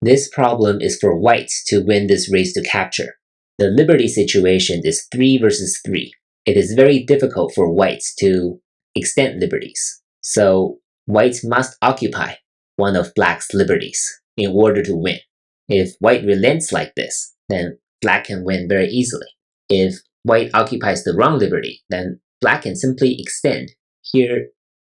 This problem is for white to win this race to capture. The liberty situation is 3 versus 3. It is very difficult for whites to extend liberties. So white must occupy one of black's liberties in order to win. If white relents like this, then black can win very easily. If white occupies the wrong liberty, then black can simply extend here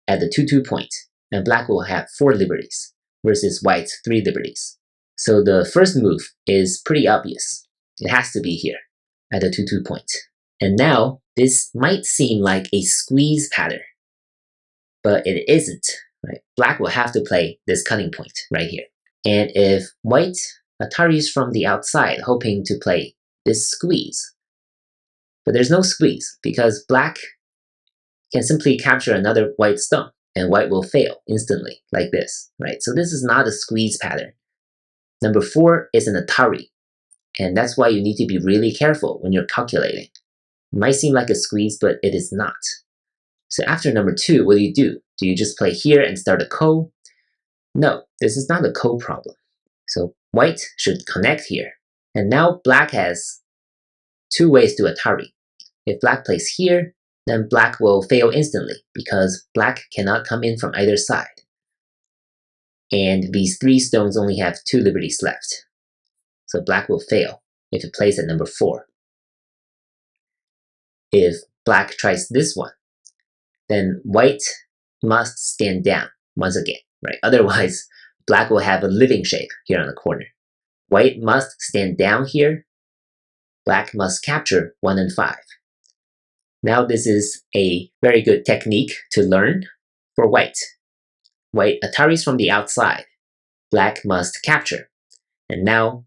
at the 2-2 point, and black will have 4 liberties versus white's 3 liberties. So the first move is pretty obvious. It has to be here at the 2-2 point. And now this might seem like a squeeze pattern, but it isn't. Right? Black will have to play this cutting point right here. And if white Ataris from the outside hoping to play this squeeze, but there's no squeeze because black can simply capture another white stone and white will fail instantly like this, right? So this is not a squeeze pattern. Number 4 is an Atari, and that's why you need to be really careful when you're calculating. It might seem like a squeeze, but it is not. So after number 2, what do? Do you just play here and start a ko? No, this is not a ko problem. So white should connect here. And now black has 2 ways to Atari. If black plays here, then black will fail instantly because black cannot come in from either side. And these 3 stones only have 2 liberties left. So black will fail if it plays at number 4. If black tries this one, then white must stand down once again, right? Otherwise, black will have a living shape here on the corner. White must stand down here. Black must capture 1 and 5. Now this is a very good technique to learn for white. White Ataris from the outside. Black must capture. And now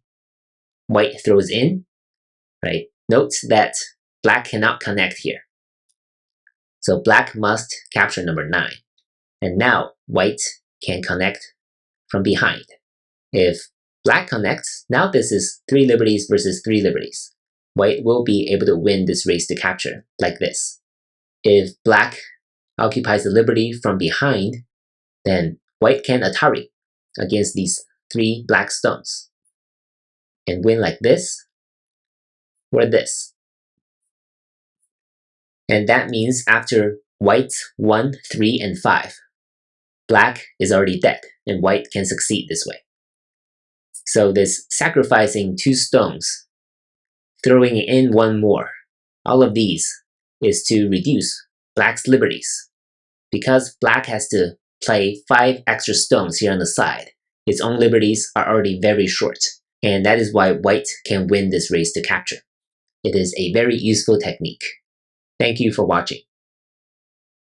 white throws in, right? Note that black cannot connect here. So black must capture number 9. And now white can connect from behind. If black connects, now this is 3 liberties versus 3 liberties. White will be able to win this race to capture like this. If black occupies the liberty from behind, then white can Atari against these 3 black stones and win like this or this. And that means after white 1, 3, and 5, black is already dead and white can succeed this way. So this sacrificing 2 stones, throwing in 1 more, all of these is to reduce black's liberties. Because black has to play 5 extra stones here on the side, its own liberties are already very short, and that is why white can win this race to capture. It is a very useful technique. Thank you for watching.